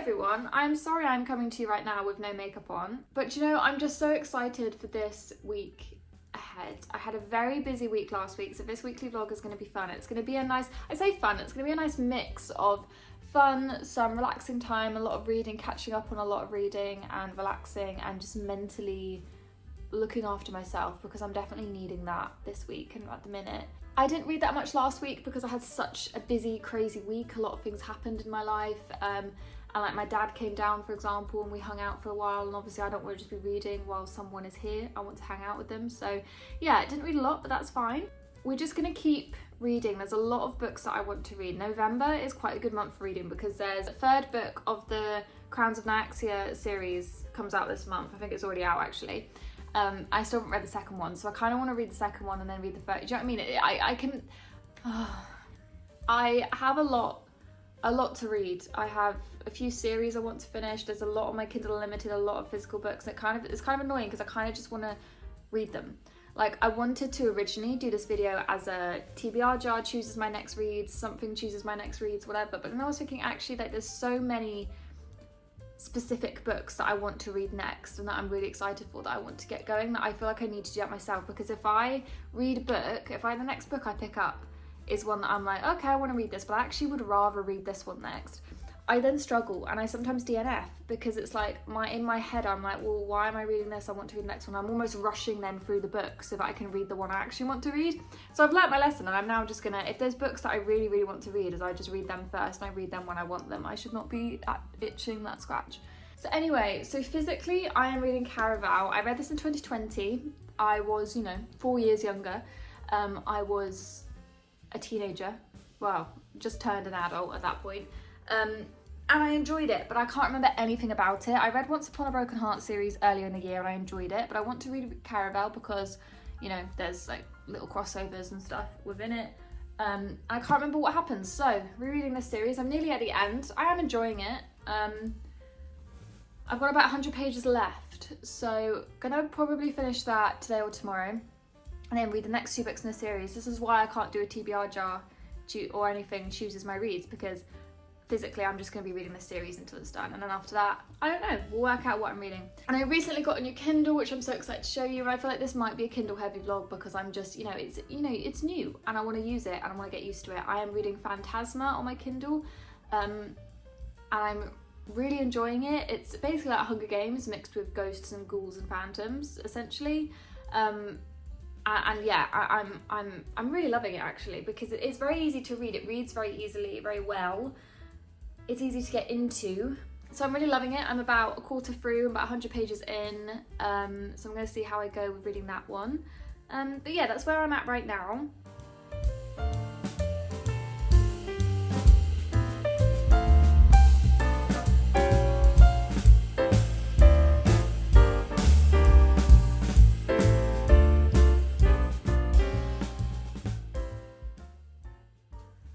everyone, I'm sorry I'm coming to you right now with no makeup on, but you know, I'm just so excited for this week ahead. I had a very busy week last week, so this weekly vlog is going to be fun. It's going to be a nice, I say fun, it's going to be a nice mix of fun, some relaxing time, a lot of reading, catching up on a lot of reading and relaxing and just mentally looking after myself, because I'm definitely needing that this week and at the minute. I didn't read that much last week because I had such a busy, crazy week. A lot of things happened in my life. And like my dad came down, for example, and we hung out for a while. And obviously I don't want to just be reading while someone is here. I want to hang out with them. So yeah, I didn't read a lot, but that's fine. We're just going to keep reading. There's a lot of books that I want to read. November is quite a good month for reading because there's a third book of the Crowns of Nyaxia series comes out this month. I think it's already out actually. I still haven't read the second one, so I kind of want to read the second one and then read the third. Do you know what I mean? I can. I have a lot to read. I have a few series I want to finish. There's a lot on my Kindle Unlimited, a lot of physical books. It's kind of annoying because I kind of just want to read them. Like I wanted to originally do this video as a TBR jar, chooses my next reads, something chooses my next reads, whatever. But then I was thinking actually like there's so many specific books that I want to read next and that I'm really excited for, that I want to get going, that I feel like I need to do that myself. Because if I read a book, the next book I pick up is one that I'm like, okay, I want to read this, but I actually would rather read this one next, I then struggle and I sometimes DNF because it's like in my head I'm like, well, why am I reading this? I want to read the next one. I'm almost rushing then through the book so that I can read the one I actually want to read. So I've learnt my lesson and I'm now just gonna, if there's books that I really, really want to read, I just read them first and I read them when I want them. I should not be itching that scratch. So anyway, so physically I am reading Caraval. I read this in 2020. I was, 4 years younger. I was a teenager. Well, just turned an adult at that point. And I enjoyed it, but I can't remember anything about it. I read Once Upon a Broken Heart series earlier in the year and I enjoyed it, but I want to read Caraval because, there's like little crossovers and stuff within it. I can't remember what happens. So, rereading this series, I'm nearly at the end. I am enjoying it. I've got about 100 pages left, so gonna probably finish that today or tomorrow, and then read the next 2 books in the series. This is why I can't do a TBR jar or anything chooses my reads, because physically I'm just going to be reading this series until it's done, and then after that, I don't know, we'll work out what I'm reading. And I recently got a new Kindle, which I'm so excited to show you, and I feel like this might be a Kindle heavy vlog because I'm just, it's new and I want to use it and I want to get used to it. I am reading Phantasma on my Kindle, and I'm really enjoying it. It's basically like Hunger Games mixed with ghosts and ghouls and phantoms, essentially. And yeah, I'm really loving it actually, because it's very easy to read. It reads very easily, very well. It's easy to get into, so I'm really loving it. I'm about a quarter through, I'm about 100 pages in, so I'm going to see how I go with reading that one. But yeah, that's where I'm at right now.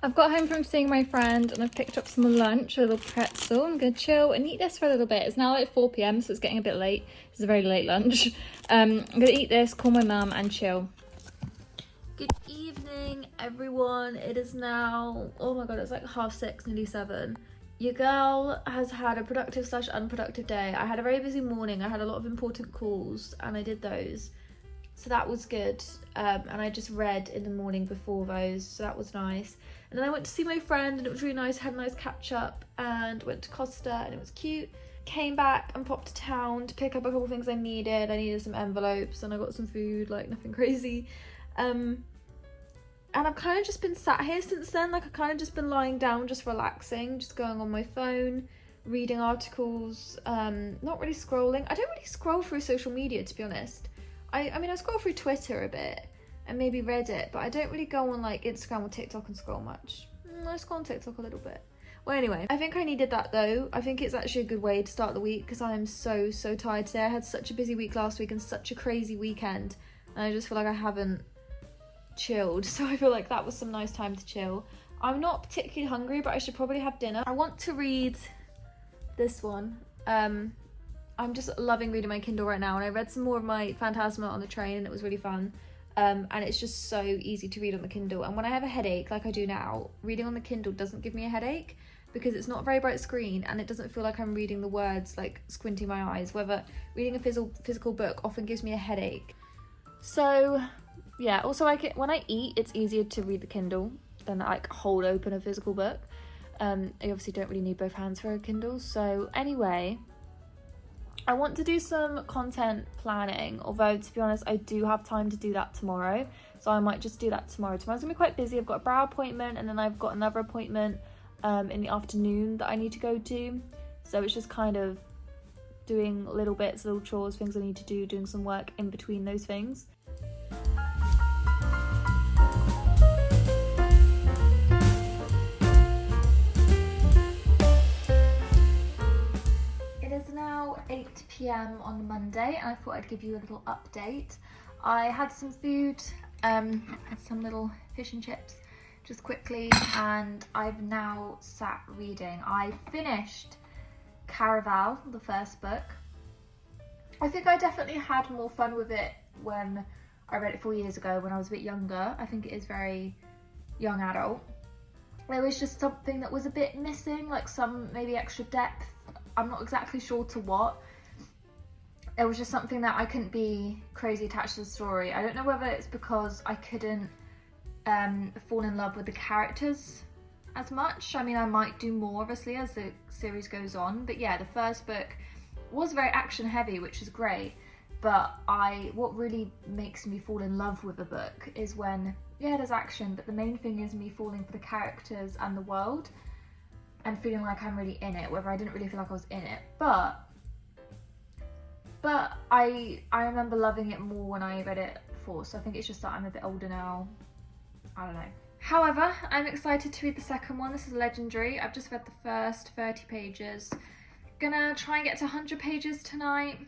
I've got home from seeing my friend and I've picked up some lunch, a little pretzel. I'm going to chill and eat this for a little bit. It's now like 4 p.m, so it's getting a bit late. It's a very late lunch. I'm going to eat this, call my mum and chill. Good evening, everyone. It is now, oh my god, it's like 6:30, nearly 7. Your girl has had a productive / unproductive day. I had a very busy morning. I had a lot of important calls and I did those. So that was good. And I just read in the morning before those, so that was nice. And then I went to see my friend and it was really nice, had a nice catch up, and went to Costa and it was cute. Came back and popped to town to pick up a couple of things I needed. I needed some envelopes and I got some food, like nothing crazy. And I've kind of just been sat here since then, like I've kind of just been lying down, just relaxing, just going on my phone, reading articles, not really scrolling. I don't really scroll through social media, to be honest. I mean, I scroll through Twitter a bit and maybe Reddit, but I don't really go on like Instagram or TikTok and scroll much. I scroll on TikTok a little bit. Well, anyway, I think I needed that though. I think it's actually a good way to start the week because I am so tired today. I had such a busy week last week and such a crazy weekend, and I just feel like I haven't chilled. So I feel like that was some nice time to chill. I'm not particularly hungry, but I should probably have dinner. I want to read this one. I'm just loving reading my Kindle right now, and I read some more of my Phantasma on the train and it was really fun. And it's just so easy to read on the Kindle, and when I have a headache like I do now, reading on the Kindle doesn't give me a headache because it's not a very bright screen and it doesn't feel like I'm reading the words, like squinting my eyes. Whether reading a physical book often gives me a headache. So yeah, also like when I eat, it's easier to read the Kindle than like hold open a physical book. I obviously don't really need both hands for a Kindle. So anyway, I want to do some content planning, although to be honest, I do have time to do that tomorrow. So I might just do that tomorrow. Tomorrow's gonna be quite busy. I've got a brow appointment and then I've got another appointment in the afternoon that I need to go to. So it's just kind of doing little bits, little chores, things I need to do, doing some work in between those things. It is now 8 p.m. on Monday and I thought I'd give you a little update. I had some food, had some little fish and chips just quickly, and I've now sat reading. I finished Caraval, the first book. I think I definitely had more fun with it when I read it 4 years ago when I was a bit younger. I think it is very young adult. There was just something that was a bit missing, like some maybe extra depth. I'm not exactly sure to what. It was just something that I couldn't be crazy attached to the story. I don't know whether it's because I couldn't fall in love with the characters as much. I mean, I might do more obviously as the series goes on, but yeah, the first book was very action heavy, which is great. But what really makes me fall in love with a book is when, yeah, there's action, but the main thing is me falling for the characters and the world and feeling like I'm really in it, whether I didn't really feel like I was in it. But I remember loving it more when I read it before, so I think it's just that I'm a bit older now. I don't know. However, I'm excited to read the second one. This is Legendary. I've just read the first 30 pages. Gonna try and get to 100 pages tonight,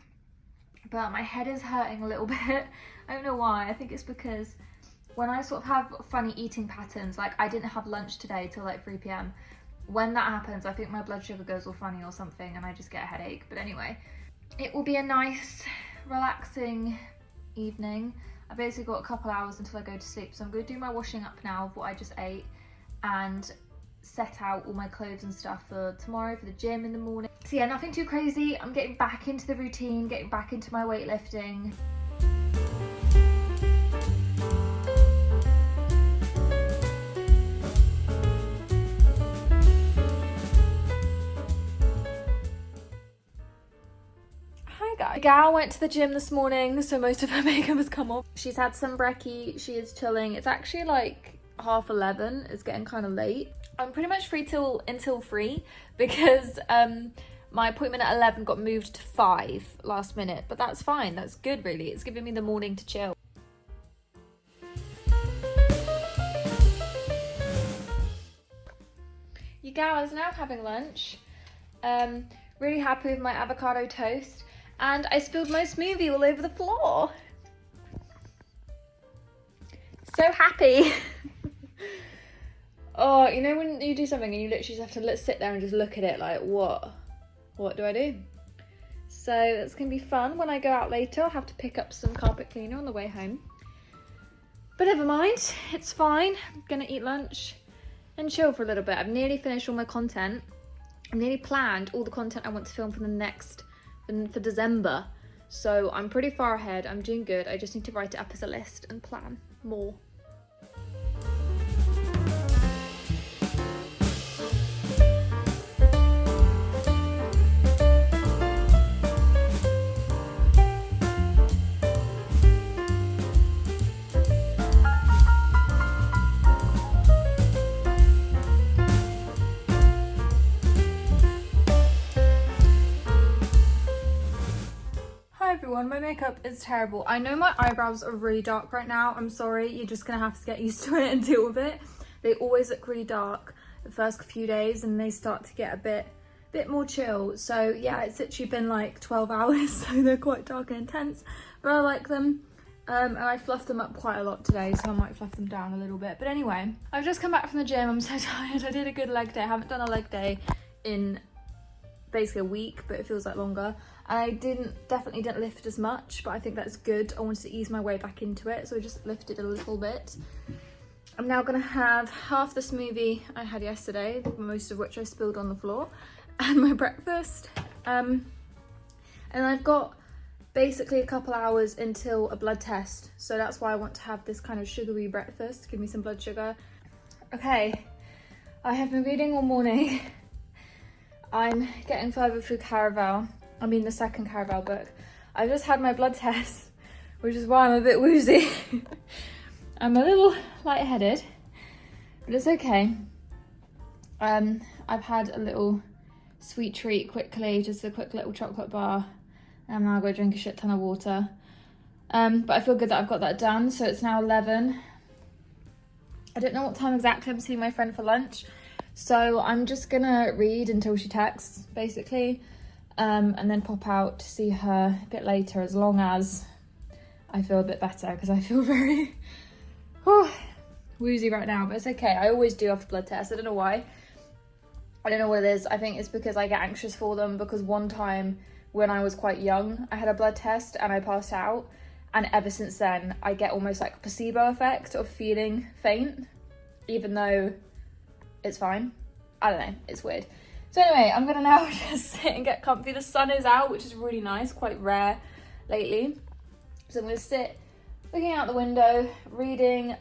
but my head is hurting a little bit. I don't know why. I think it's because when I sort of have funny eating patterns, like I didn't have lunch today till like 3 p.m. When that happens, I think my blood sugar goes all funny or something and I just get a headache. But anyway, it will be a nice, relaxing evening. I've basically got a couple hours until I go to sleep, so I'm going to do my washing up now of what I just ate and set out all my clothes and stuff for tomorrow for the gym in the morning. So yeah, nothing too crazy. I'm getting back into the routine, getting back into my weightlifting. Gal went to the gym this morning, so most of her makeup has come off. She's had some brekkie, she is chilling. It's actually like 11:30, it's getting kind of late. I'm pretty much free until 3 because my appointment at 11 got moved to 5 last minute, but that's fine, that's good really. It's giving me the morning to chill. Your gal is now having lunch. Really happy with my avocado toast. And I spilled my smoothie all over the floor. So happy. Oh, you know when you do something and you literally just have to sit there and just look at it like, what do I do? So it's gonna be fun. When I go out later, I'll have to pick up some carpet cleaner on the way home. But never mind, it's fine. I'm gonna eat lunch and chill for a little bit. I've nearly finished all my content. I've nearly planned all the content I want to film for December, so I'm pretty far ahead. I'm doing good. I just need to write it up as a list and plan more. My makeup is terrible. I know my eyebrows are really dark right now. I'm sorry, you're just gonna have to get used to it and deal with it. They always look really dark the first few days and they start to get a bit more chill. So yeah, it's literally been like 12 hours, so they're quite dark and intense, but I like them. And I fluffed them up quite a lot today, so I might fluff them down a little bit. But anyway, I've just come back from the gym. I'm so tired. I did a good leg day. I haven't done a leg day in basically a week, but it feels like longer. I definitely didn't lift as much, but I think that's good. I wanted to ease my way back into it, so I just lifted a little bit. I'm now gonna have half the smoothie I had yesterday, most of which I spilled on the floor, and my breakfast. And I've got basically a couple hours until a blood test, so that's why I want to have this kind of sugary breakfast, give me some blood sugar. Okay, I have been reading all morning. I'm getting further through Caraval. I mean the second Caraval book. I just had my blood test, which is why I'm a bit woozy. I'm a little lightheaded, but it's okay. I've had a little sweet treat quickly, just a quick little chocolate bar. I'm now going to drink a shit ton of water. But I feel good that I've got that done. So it's now 11. I don't know what time exactly I'm seeing my friend for lunch. So I'm just gonna read until she texts, basically. And then pop out to see her a bit later, as long as I feel a bit better, because I feel very woozy right now, but it's okay. I always do after blood tests. I don't know why. I don't know what it is. I think it's because I get anxious for them, because one time when I was quite young, I had a blood test and I passed out, and ever since then I get almost like a placebo effect of feeling faint, even though it's fine. I don't know, it's weird. So anyway, I'm gonna now just sit and get comfy. The sun is out, which is really nice, quite rare lately. So I'm gonna sit looking out the window, reading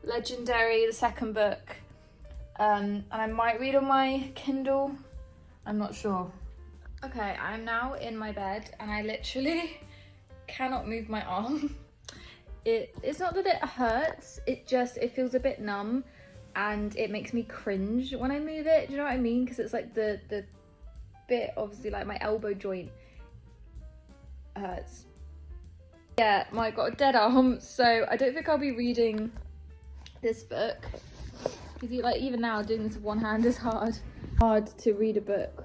Legendary, the second book, and I might read on my Kindle, I'm not sure. Okay, I'm now in my bed and I literally cannot move my arm. It's not that it hurts, it feels a bit numb, and it makes me cringe when I move it. Do you know what I mean? Because it's like the bit, obviously, like my elbow joint hurts. Yeah, I got a dead arm, so I don't think I'll be reading this book. Because like even now, doing this with one hand is hard. Hard to read a book,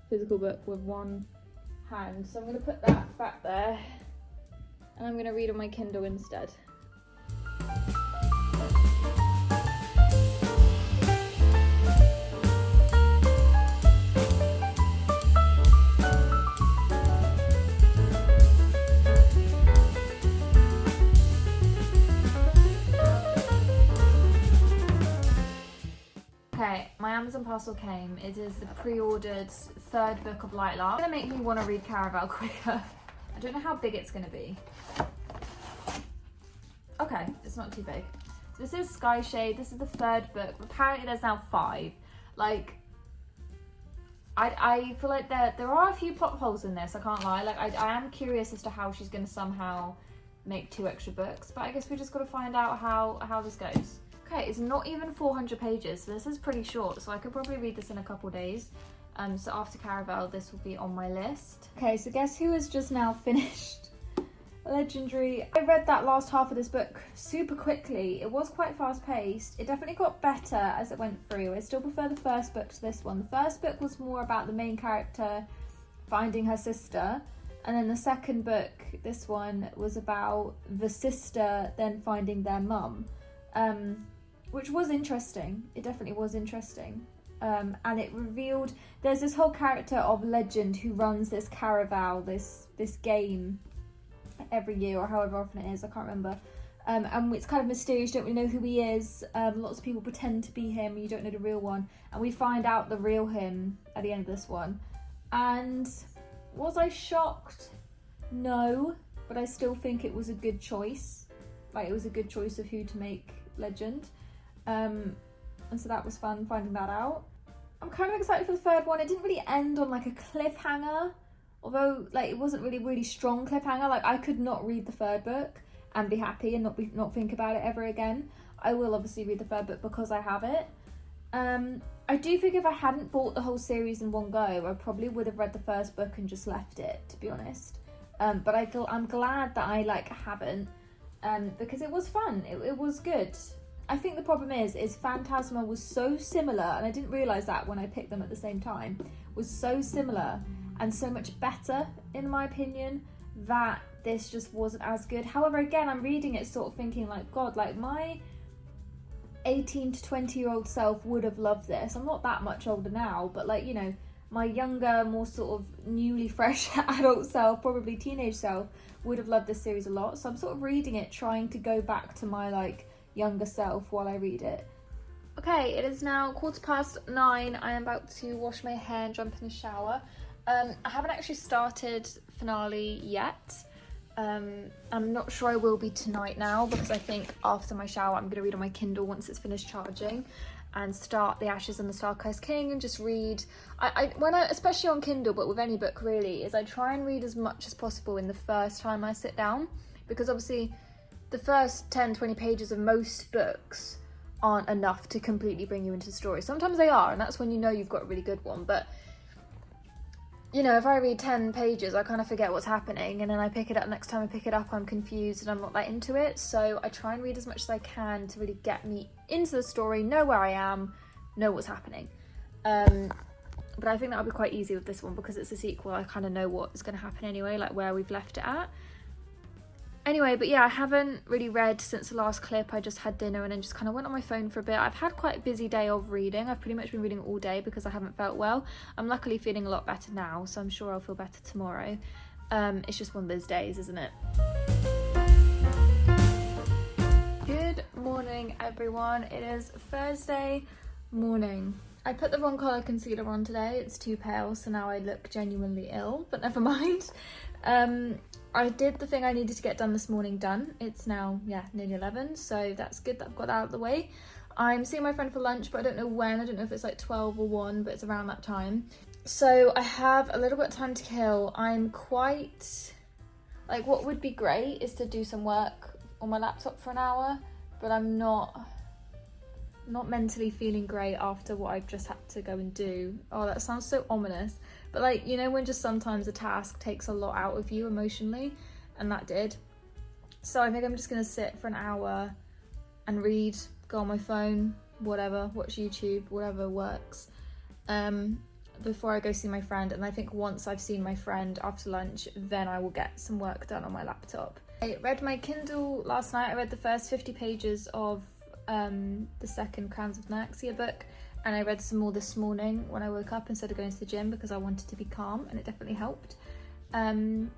physical book, with one hand. So I'm gonna put that back there, and I'm gonna read on my Kindle instead. Okay, my Amazon parcel came. It is the pre-ordered third book of Light Lark. It's gonna make me want to read Caraval quicker. I don't know how big it's gonna be. Okay, it's not too big. So this is Sky Shade. This is the third book. Apparently there's now 5. Like, I feel like there are a few plot holes in this, I can't lie. Like, I am curious as to how she's gonna somehow make 2 extra books, but I guess we just gotta find out how this goes. Okay, it's not even 400 pages, so this is pretty short, so I could probably read this in a couple days. So after Caraval, this will be on my list. Okay, so guess who has just now finished Legendary? I read that last half of this book super quickly. It was quite fast paced. It definitely got better as it went through. I still prefer the first book to this one. The first book was more about the main character finding her sister, and then the second book, this one, was about the sister then finding their mum. Which was interesting. It definitely was interesting. And it revealed there's this whole character of Legend who runs this Caraval, this game every year, or however often it is, I can't remember. And it's kind of mysterious, you don't really know who he is. Lots of people pretend to be him, you don't know the real one. And we find out the real him at the end of this one. And was I shocked? No, but I still think it was a good choice. Like, it was a good choice of who to make Legend. And so that was fun finding that out. I'm kind of excited for the third one. It didn't really end on like a cliffhanger, although like it wasn't really strong cliffhanger. Like, I could not read the third book and be happy and not think about it ever again. I will obviously read the third book because I have it. I do think if I hadn't bought the whole series in one go, I probably would have read the first book and just left it, to be honest. But I'm glad that I haven't, because it was fun. It was good. I think the problem is Phantasma was so similar, and I didn't realise that when I picked them at the same time, was so similar and so much better, in my opinion, that this just wasn't as good. However, again, I'm reading it sort of thinking like, God, like my 18 to 20-year-old self would have loved this. I'm not that much older now, but like, you know, my younger, more sort of newly fresh adult self, probably teenage self, would have loved this series a lot. So I'm sort of reading it trying to go back to my like younger self while I read it. Okay, it is now 9:15. I am about to wash my hair and jump in the shower. I haven't actually started finale yet. I'm not sure I will be tonight now, because I think after my shower I'm going to read on my Kindle once it's finished charging, and start The Ashes and the Star-Cursed King and just read. Especially on Kindle, but with any book really, is I try and read as much as possible in the first time I sit down, because obviously the first 10-20 pages of most books aren't enough to completely bring you into the story. Sometimes they are, and that's when you know you've got a really good one, but you know, if I read 10 pages, I kind of forget what's happening, and then I pick it up, next time I pick it up, I'm confused and I'm not that into it. So I try and read as much as I can to really get me into the story, know where I am, know what's happening. But I think that'll be quite easy with this one, because it's a sequel. I kind of know what's going to happen anyway, like where we've left it at. Anyway, but yeah, I haven't really read since the last clip. I just had dinner and then just kind of went on my phone for a bit. I've had quite a busy day of reading. I've pretty much been reading all day because I haven't felt well. I'm luckily feeling a lot better now, so I'm sure I'll feel better tomorrow. It's just one of those days, isn't it? Good morning, everyone. It is Thursday morning. I put the wrong colour concealer on today. It's too pale, so now I look genuinely ill, but never mind. I did the thing I needed to get done this morning done. It's now, nearly 11, so that's good that I've got that out of the way. I'm seeing my friend for lunch, but I don't know when. I don't know if it's like 12 or 1, but it's around that time. So I have a little bit of time to kill. I'm quite, like, what would be great is to do some work on my laptop for an hour, but I'm not mentally feeling great after what I've just had to go and do. Oh, that sounds so ominous. But like, you know, when just sometimes a task takes a lot out of you emotionally, and that did. So I think I'm just gonna sit for an hour and read, go on my phone, whatever, watch YouTube, whatever works, before I go see my friend. And I think once I've seen my friend after lunch, then I will get some work done on my laptop. I read my Kindle last night. I read the first 50 pages of the second Crowns of Nyxia book, and I read some more this morning when I woke up instead of going to the gym, because I wanted to be calm, and it definitely helped. And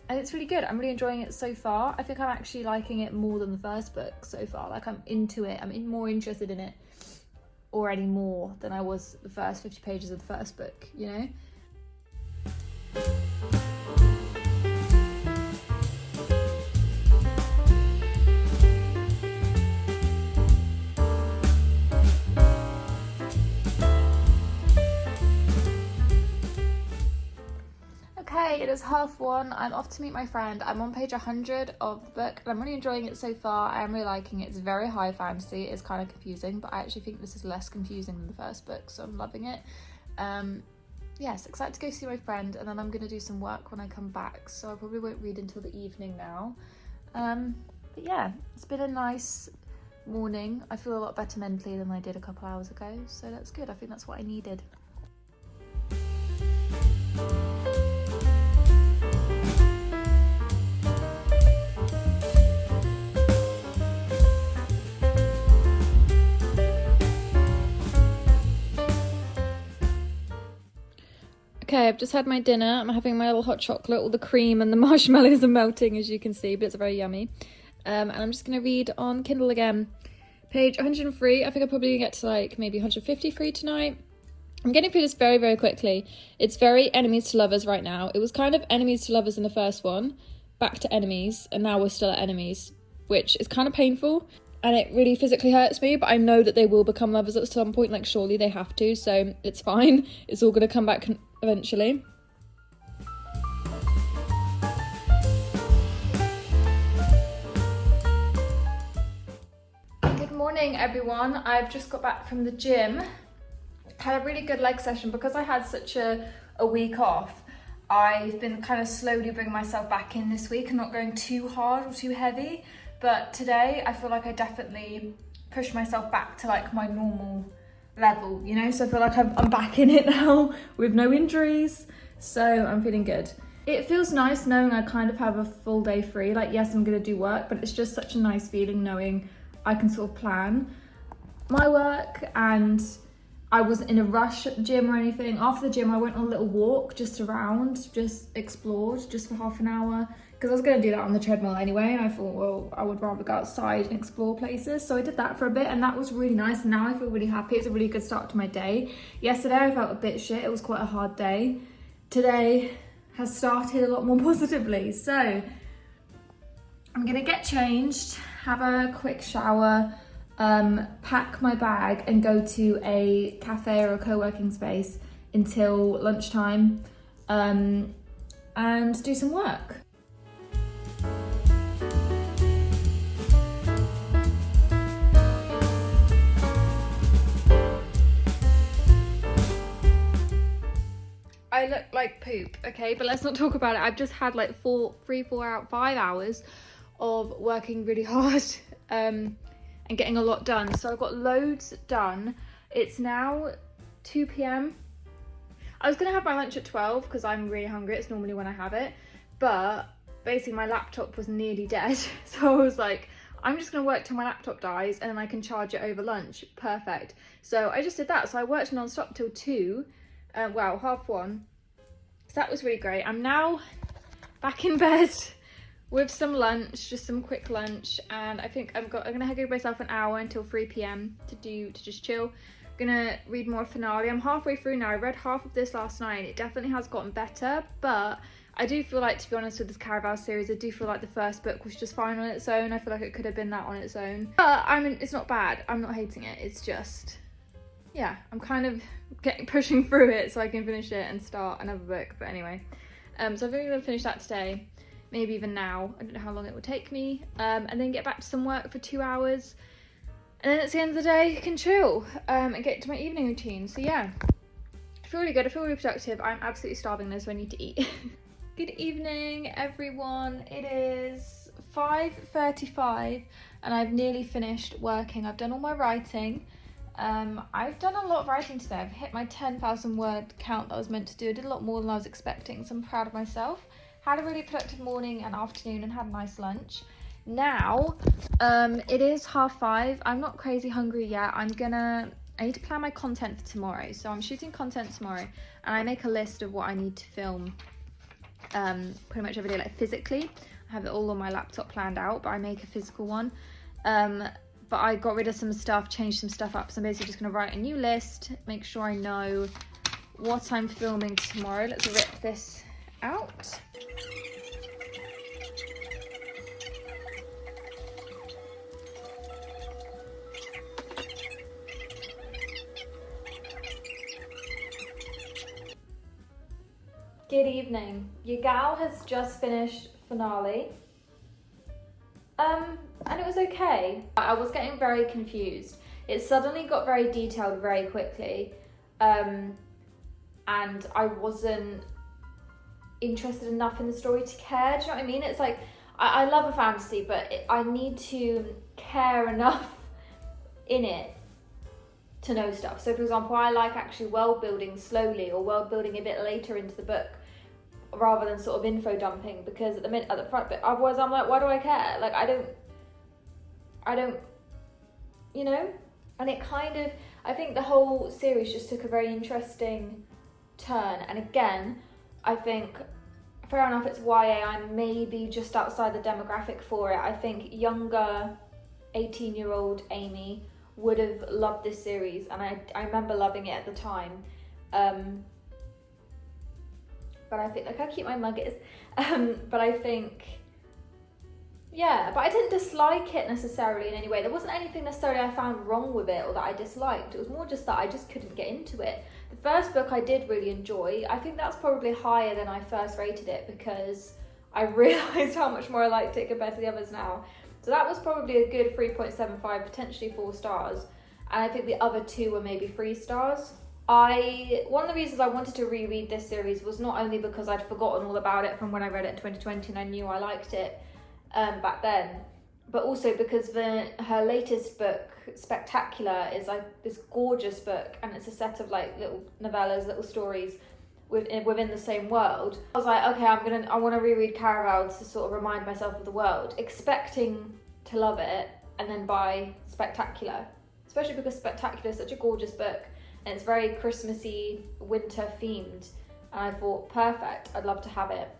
it's really good. I'm really enjoying it so far. I think I'm actually liking it more than the first book so far. Like, I'm into it. I'm more interested in it already more than I was the first 50 pages of the first book, you know? It is 1:30. I'm off to meet my friend. I'm on page 100 of the book, and I'm really enjoying it so far. I am really liking it. It's very high fantasy. It's kind of confusing, but I actually think this is less confusing than the first book, so I'm loving it. Yes, excited to go see my friend, and then I'm going to do some work when I come back, so I probably won't read until the evening now. But yeah, it's been a nice morning. I feel a lot better mentally than I did a couple hours ago, so that's good. I think that's what I needed. Okay, I've just had my dinner. I'm having my little hot chocolate. All the cream and the marshmallows are melting, as you can see, but it's very yummy. And I'm just going to read on Kindle again. Page 103. I think I'm probably going to get to like maybe 153 tonight. I'm getting through this very, very quickly. It's very enemies to lovers right now. It was kind of enemies to lovers in the first one, back to enemies, and now we're still at enemies, which is kind of painful. And it really physically hurts me, but I know that they will become lovers at some point. Like, surely they have to, so it's fine. It's all going to come back eventually. Good morning, everyone. I've just got back from the gym. Had a really good leg session. Because I had such a week off, I've been kind of slowly bringing myself back in this week and not going too hard or too heavy. But today I feel like I definitely pushed myself back to like my normal level, you know? So I feel like I'm back in it now with no injuries. So I'm feeling good. It feels nice knowing I kind of have a full day free. Like, yes, I'm gonna do work, but it's just such a nice feeling knowing I can sort of plan my work and I wasn't in a rush at the gym or anything. After the gym, I went on a little walk just around, just explored just for half an hour, because I was going to do that on the treadmill anyway, and I thought, well, I would rather go outside and explore places. So I did that for a bit, and that was really nice, and now I feel really happy. It's a really good start to my day. Yesterday I felt a bit shit. It was quite a hard day. Today has started a lot more positively. So I'm going to get changed, have a quick shower, pack my bag and go to a cafe or a co-working space until lunchtime, and do some work. I look like poop, okay, but let's not talk about it. I've just had like 5 hours of working really hard, and getting a lot done. So I've got loads done. It's now 2 p.m. I was gonna have my lunch at 12 because I'm really hungry. It's normally when I have it, but basically my laptop was nearly dead. So I was like, I'm just gonna work till my laptop dies and then I can charge it over lunch. Perfect. So I just did that. So I worked non-stop till 2, well, 1:30. So that was really great. I'm now back in bed with some lunch, just some quick lunch, and I think I'm gonna give myself an hour until 3 p.m. to just chill. I'm gonna read more finale. I'm halfway through now. I read half of this last night. It definitely has gotten better, but I do feel like, to be honest, with this Caraval series, I do feel like the first book was just fine on its own. I feel like it could have been that on its own, but it's not bad. I'm not hating it. It's just, yeah, I'm kind of pushing through it so I can finish it and start another book. But anyway, so I think I'm gonna finish that today. Maybe even now. I don't know how long it will take me, and then get back to some work for 2 hours, and then at the end of the day I can chill, and get to my evening routine. So yeah, I feel really good. I feel really productive. I'm absolutely starving though, so I need to eat. Good evening everyone. It is 5:35 and I've nearly finished working. I've done all my writing. I've done a lot of writing today. I've hit my 10,000 word count that I was meant to do. I did a lot more than I was expecting, so I'm proud of myself. Had a really productive morning and afternoon and had a nice lunch. Now, it is 5:30. I'm not crazy hungry yet. I need to plan my content for tomorrow. So I'm shooting content tomorrow and I make a list of what I need to film pretty much every day, like physically. I have it all on my laptop planned out, but I make a physical one. But I got rid of some stuff, changed some stuff up. So I'm basically just gonna write a new list, make sure I know what I'm filming tomorrow. Let's rip this out. Good evening. Your gal has just finished finale. And it was okay. I was getting very confused. It suddenly got very detailed very quickly. And I wasn't interested enough in the story to care. Do you know what I mean? It's like, I love a fantasy, but I need to care enough in it to know stuff. So for example, I like actually world building slowly, or world building a bit later into the book, rather than sort of info dumping, because at the front bit, otherwise I'm like, why do I care? Like, I don't, you know? And it kind of, I think the whole series just took a very interesting turn. And again, I think, fair enough, it's YA, I'm maybe just outside the demographic for it. I think younger 18-year-old Amy would have loved this series, and I remember loving it at the time. But I think, like, I keep my muggets. But I think, yeah, but I didn't dislike it necessarily in any way. There wasn't anything necessarily I found wrong with it or that I disliked. It was more just that I just couldn't get into it. The first book I did really enjoy. I think that's probably higher than I first rated it, because I realised how much more I liked it compared to the others now. So that was probably a good 3.75, potentially 4 stars. And I think the other 2 were maybe 3 stars. One of the reasons I wanted to reread this series was not only because I'd forgotten all about it from when I read it in 2020 and I knew I liked it back then, but also because her latest book, Spectacular, is like this gorgeous book, and it's a set of like little novellas, little stories within the same world. I was like, okay, I want to reread Caraval to sort of remind myself of the world, expecting to love it, and then buy Spectacular, especially because Spectacular is such a gorgeous book. and it's very Christmassy, winter themed, and I thought, perfect, I'd love to have it.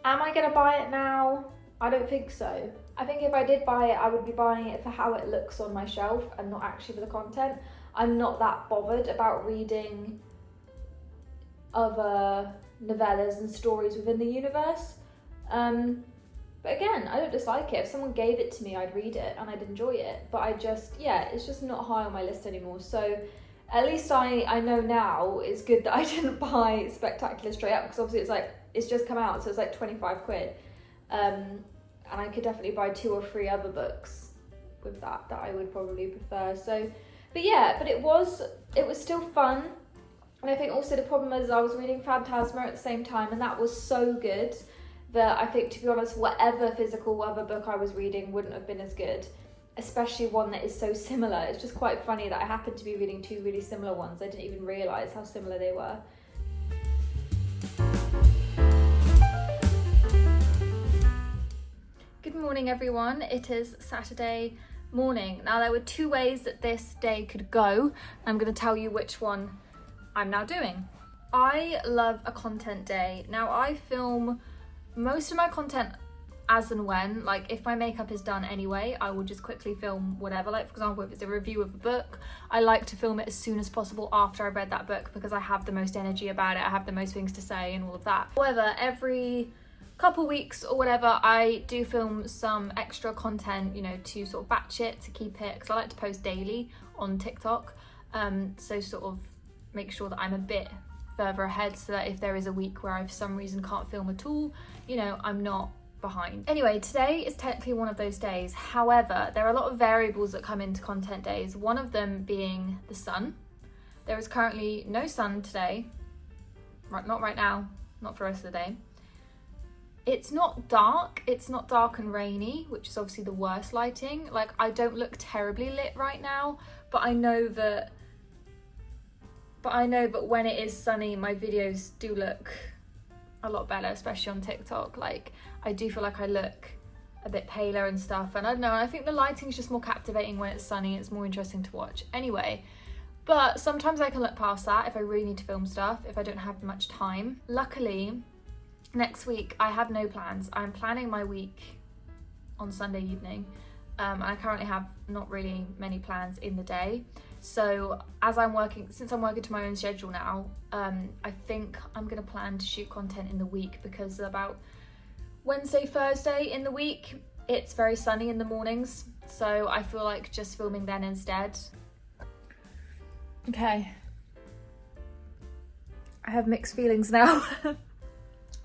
Am I gonna buy it now? I don't think so. I think if I did buy it, I would be buying it for how it looks on my shelf and not actually for the content. I'm not that bothered about reading other novellas and stories within the universe. But again, I don't dislike it. If someone gave it to me, I'd read it and I'd enjoy it. But it's just not high on my list anymore. So at least I know now it's good that I didn't buy Spectacular straight up, because obviously it's just come out, so it's like 25 quid. And I could definitely buy 2 or 3 other books with that I would probably prefer. So, but it was still fun. And I think also the problem is I was reading Phantasma at the same time, and that was so good that I think, to be honest, whatever physical other book I was reading wouldn't have been as good, especially one that is so similar. It's just quite funny that I happened to be reading 2 really similar ones. I didn't even realise how similar they were. Good morning, everyone. It is Saturday morning. Now, there were 2 ways that this day could go. I'm going to tell you which one I'm now doing. I love a content day. Now, I film most of my content as and when, like if my makeup is done anyway, I will just quickly film whatever. Like, for example, if it's a review of a book, I like to film it as soon as possible after I've read that book, because I have the most energy about it, I have the most things to say and all of that. However, every couple weeks or whatever, I do film some extra content, you know, to sort of batch it, to keep it, because I like to post daily on TikTok, so sort of make sure that I'm a bit further ahead, so that if there is a week where I for some reason can't film at all, you know, I'm not behind. Anyway, today is technically one of those days. However, there are a lot of variables that come into content days, one of them being the sun. There is currently no sun today, not right now, not for the rest of the day. It's not dark and rainy, which is obviously the worst lighting. Like, I don't look terribly lit right now, but I know that when it is sunny, my videos do look a lot better, especially on TikTok. Like, I do feel like I look a bit paler and stuff, and I don't know, I think the lighting's just more captivating when it's sunny. It's more interesting to watch anyway. But sometimes I can look past that if I really need to film stuff, if I don't have much time. Luckily, next week I have no plans. I'm planning my week on Sunday evening, and I currently have not really many plans in the day. So since I'm working to my own schedule now, I think I'm gonna plan to shoot content in the week, because about Wednesday, Thursday in the week, it's very sunny in the mornings. So I feel like just filming then instead. Okay. I have mixed feelings now.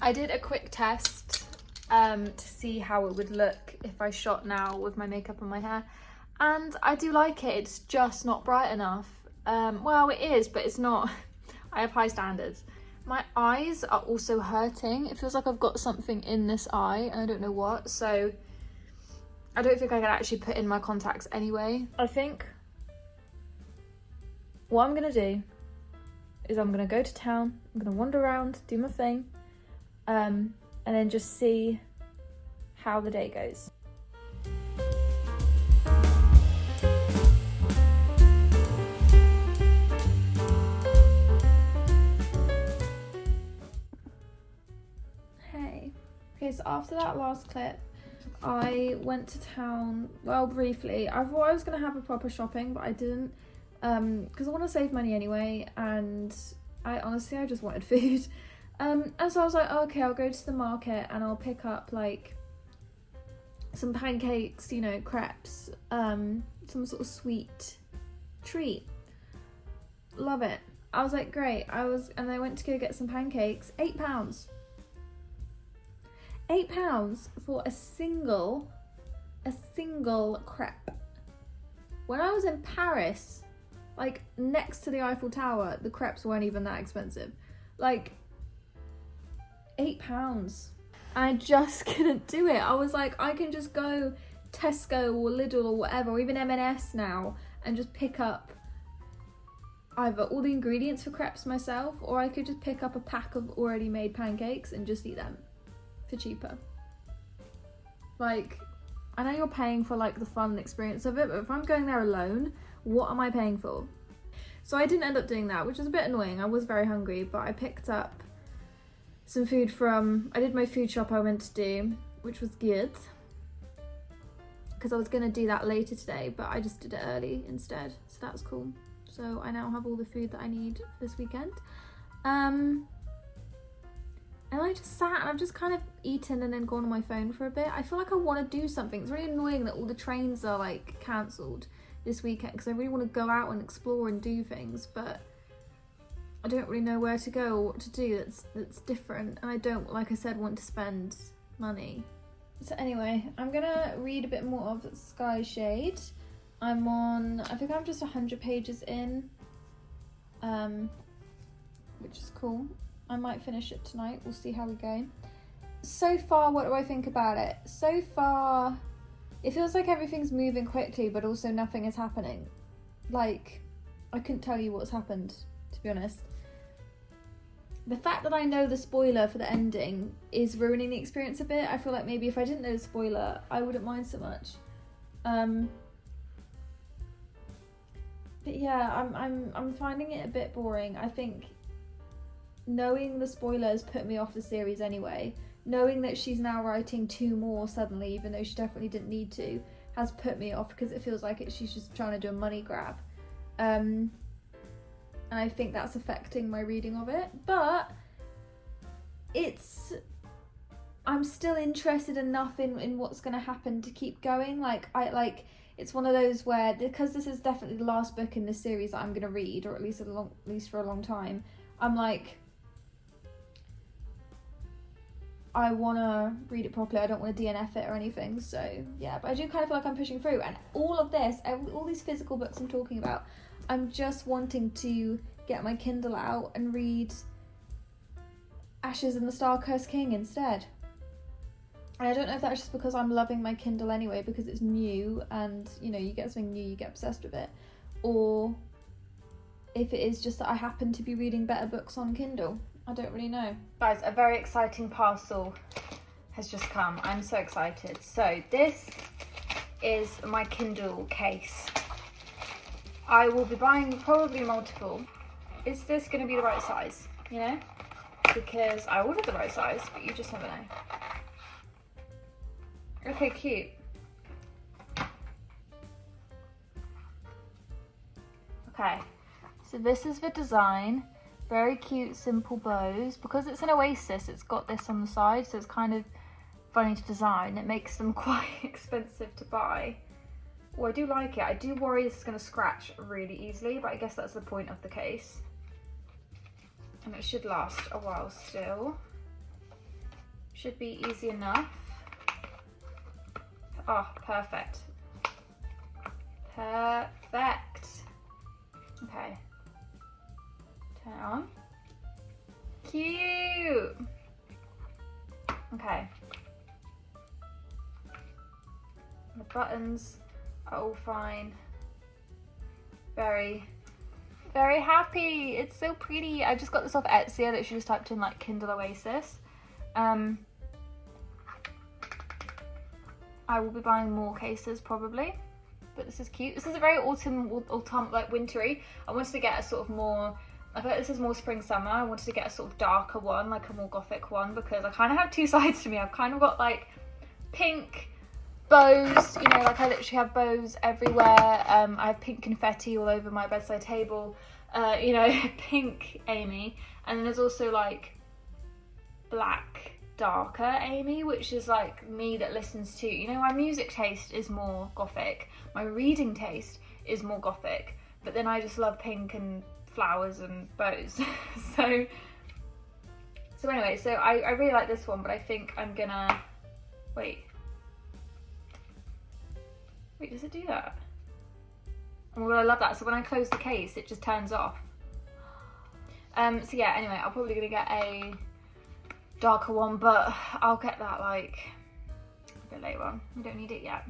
I did a quick test to see how it would look if I shot now with my makeup and my hair. And I do like it, it's just not bright enough. Well, it is, but it's not. I have high standards. My eyes are also hurting. It feels like I've got something in this eye, and I don't know what. So I don't think I can actually put in my contacts anyway. I think what I'm gonna do is I'm gonna go to town, I'm gonna wander around, do my thing, and then just see how the day goes. Okay, so after that last clip, I went to town, well, briefly. I thought I was going to have a proper shopping, but I didn't, because I want to save money anyway, and I just wanted food. And so I was like, oh, okay, I'll go to the market and I'll pick up, like, some pancakes, you know, crepes, some sort of sweet treat. Love it. I was like, great. And I went to go get some pancakes, £8. £8 for a single crepe. When I was in Paris, like next to the Eiffel Tower, the crepes weren't even that expensive. Like, £8. I just couldn't do it. I was like, I can just go Tesco or Lidl or whatever, or even M&S now, and just pick up either all the ingredients for crepes myself, or I could just pick up a pack of already made pancakes and just eat them for cheaper. Like, I know you're paying for like the fun experience of it, but if I'm going there alone, what am I paying for? So I didn't end up doing that, which was a bit annoying. I was very hungry, but I picked up some food I did my food shop I went to do, which was good. Because I was going to do that later today, but I just did it early instead. So that was cool. So I now have all the food that I need for this weekend. And I just sat and I've just kind of eaten and then gone on my phone for a bit. I feel like I want to do something. It's really annoying that all the trains are like cancelled this weekend because I really want to go out and explore and do things, but I don't really know where to go or what to do that's different, and I don't, like I said, want to spend money. So anyway, I'm gonna read a bit more of Sky Shade. I think I'm just 100 pages in, which is cool. I might finish it tonight, we'll see how we go. So far, what do I think about it? So far, it feels like everything's moving quickly, but also nothing is happening. Like, I couldn't tell you what's happened, to be honest. The fact that I know the spoiler for the ending is ruining the experience a bit. I feel like maybe if I didn't know the spoiler, I wouldn't mind so much. But yeah, I'm finding it a bit boring. I think knowing the spoilers put me off the series anyway. Knowing that she's now writing 2 more suddenly, even though she definitely didn't need to, has put me off because it feels like she's just trying to do a money grab. And I think that's affecting my reading of it, but I'm still interested enough in what's going to happen to keep going. It's one of those where, because this is definitely the last book in this series that I'm going to read, or at least for a long time, I'm like, I want to read it properly. I don't want to DNF it or anything. So yeah, but I do kind of feel like I'm pushing through. And all of this, all these physical books I'm talking about, I'm just wanting to get my Kindle out and read Ashes and the Star-Cursed King instead. And I don't know if that's just because I'm loving my Kindle anyway, because it's new and, you know, you get something new, you get obsessed with it. Or if it is just that I happen to be reading better books on Kindle. I don't really know. Guys, a very exciting parcel has just come. I'm so excited. So this is my Kindle case. I will be buying probably multiple. Is this going to be the right size? You know? Because I ordered the right size, but you just never know. Okay, cute. Okay, so this is the design. Very cute, simple bows. Because it's an oasis, it's got this on the side, so it's kind of funny to design. It makes them quite expensive to buy. Oh, I do like it. I do worry this is going to scratch really easily, but I guess that's the point of the case. And it should last a while still. Should be easy enough. Oh, perfect. Perfect. Okay. Turn it on. Cute. Okay. The buttons are all fine. Very, very happy. It's so pretty. I just got this off Etsy. I literally just typed in like Kindle Oasis. I will be buying more cases probably, but this is cute. This is a very autumn like wintry. I wanted to get a sort of more, I feel like this is more spring summer. I wanted to get a sort of darker one, like a more gothic one, because I kind of have 2 sides to me. I've kind of got like pink bows, you know, like I literally have bows everywhere. I have pink confetti all over my bedside table, you know, pink Amy. And then there's also like black darker Amy, which is like me that listens to, you know, my music taste is more gothic, my reading taste is more gothic, but then I just love pink and flowers and bows. so anyway, so I really like this one, but I think I'm gonna wait, does it do that? Oh well, I love that. So when I close the case it just turns off. So yeah, anyway, I'm probably gonna get a darker one, but I'll get that like a bit later on. We don't need it yet.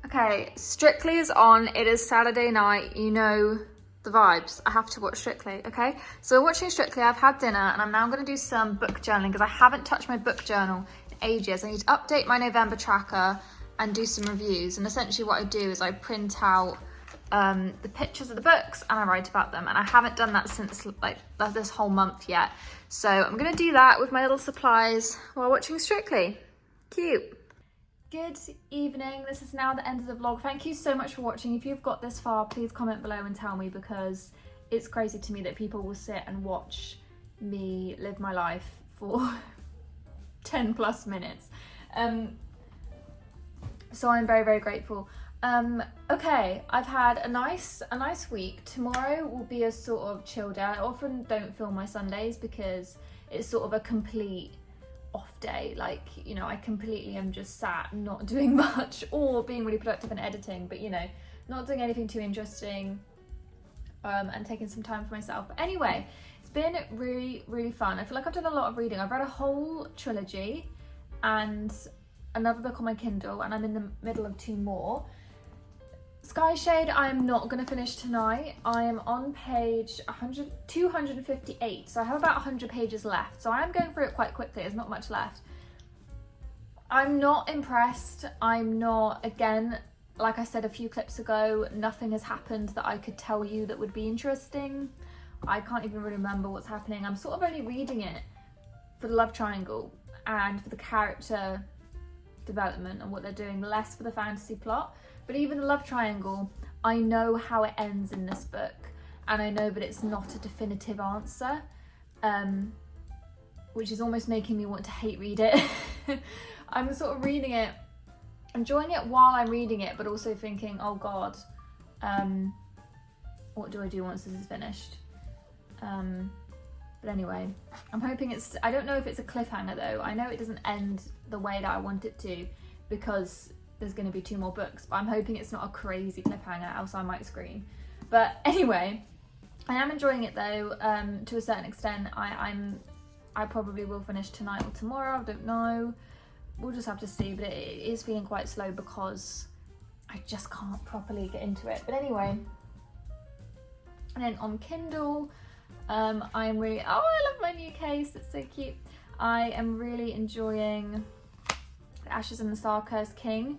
Okay, Strictly is on. It is Saturday night. You know the vibes. I have to watch Strictly, okay? So we're watching Strictly. I've had dinner and I'm now going to do some book journaling because I haven't touched my book journal in ages. I need to update my November tracker and do some reviews. And essentially what I do is I print out the pictures of the books and I write about them, and I haven't done that since like this whole month yet. So I'm gonna do that with my little supplies while watching Strictly. Cute. Good evening, this is now the end of the vlog. Thank you so much for watching. If you've got this far, please comment below and tell me, because it's crazy to me that people will sit and watch me live my life for 10 plus minutes. So I'm very, very grateful. Okay, I've had a nice week. Tomorrow will be a sort of chill day. I often don't film my Sundays because it's sort of a complete off day. Like, you know, I completely am just sat not doing much, or being really productive and editing, but you know, not doing anything too interesting, and taking some time for myself. But anyway, it's been really, really fun. I feel like I've done a lot of reading. I've read a whole trilogy and another book on my Kindle, and I'm in the middle of 2 more. Skyshade, I'm not going to finish tonight. I am on page 258, so I have about 100 pages left. So I am going through it quite quickly, there's not much left. I'm not impressed. I'm not, again, like I said a few clips ago, nothing has happened that I could tell you that would be interesting. I can't even really remember what's happening. I'm sort of only reading it for the love triangle and for the character development and what they're doing, less for the fantasy plot. But even the love triangle, I know how it ends in this book, and I know that it's not a definitive answer, which is almost making me want to hate read it. I'm sort of reading it, enjoying it while I'm reading it, but also thinking, oh god, what do I do once this is finished? But anyway, I'm hoping it's, I don't know if it's a cliffhanger though. I know it doesn't end the way that I want it to, because there's going to be 2 more books, but I'm hoping it's not a crazy cliffhanger, else I might scream. But anyway, I am enjoying it though, to a certain extent. I probably will finish tonight or tomorrow, I don't know. We'll just have to see, but it is feeling quite slow because I just can't properly get into it. But anyway, and then on Kindle, I'm really, oh, I love my new case, it's so cute. I am really enjoying Ashes and the Star-Cursed King.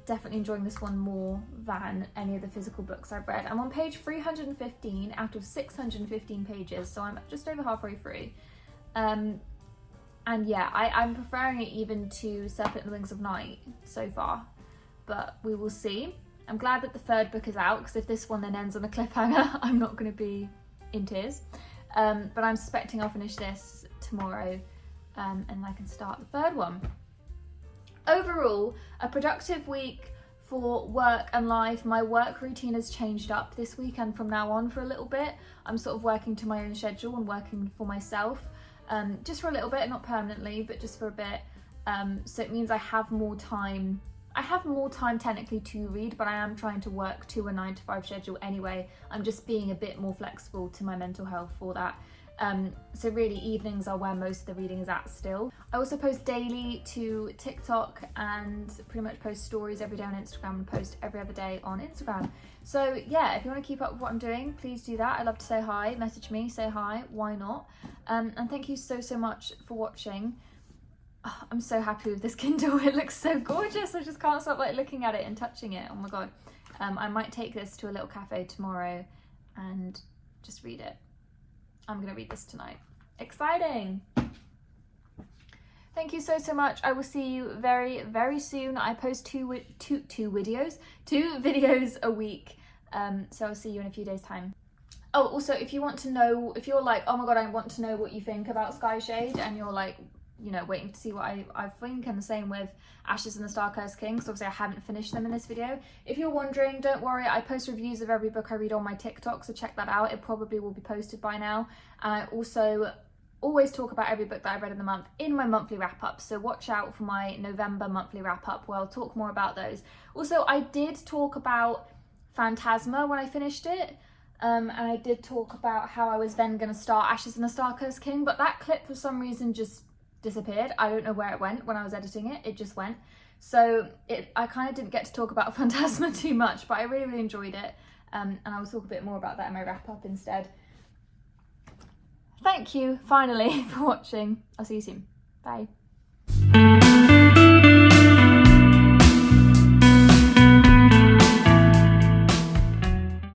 Definitely enjoying this one more than any of the physical books I've read. I'm on page 315 out of 615 pages, so I'm just over halfway through. And yeah, I'm preferring it even to Serpent and the Wings of Night so far, but we will see. I'm glad that the 3rd book is out, because if this one then ends on a cliffhanger, I'm not going to be in tears. But I'm suspecting I'll finish this tomorrow, and I can start the 3rd one. Overall, a productive week for work and life. My work routine has changed up this week and from now on for a little bit. I'm sort of working to my own schedule and working for myself, just for a little bit, not permanently, but just for a bit. So it means I have more time. I have more time technically to read, but I am trying to work to a 9-to-5 schedule anyway. I'm just being a bit more flexible to my mental health for that. So really evenings are where most of the reading is at still. I also post daily to TikTok and pretty much post stories every day on Instagram and post every other day on Instagram. So yeah, if you want to keep up with what I'm doing, please do that. I love to say hi, message me, say hi, why not? And thank you so much for watching. Oh, I'm so happy with this Kindle, it looks so gorgeous. I just can't stop like looking at it and touching it, oh my god. I might take this to a little cafe tomorrow and just read it. I'm gonna read this tonight. Exciting! Thank you so much. I will see you very, very soon. I post two videos a week. So I'll see you in a few days' time. Oh, also, if you want to know, if you're like, oh my god, I want to know what you think about Skyshade, and you're like, you know, waiting to see what I think, and the same with Ashes and the Star-Cursed King, because obviously I haven't finished them in this video. If you're wondering, don't worry, I post reviews of every book I read on my TikTok, so check that out. It probably will be posted by now. And I also always talk about every book that I've read in the month in my monthly wrap-up, so watch out for my November monthly wrap-up where I'll talk more about those. Also, I did talk about Phantasma when I finished it, and I did talk about how I was then going to start Ashes and the Star-Cursed King, but that clip for some reason just disappeared. I don't know where it went when I was editing it, it just went. So I kind of didn't get to talk about Phantasma too much, but I really, really enjoyed it, and I will talk a bit more about that in my wrap-up instead. Thank you, finally, for watching. I'll see you soon. Bye.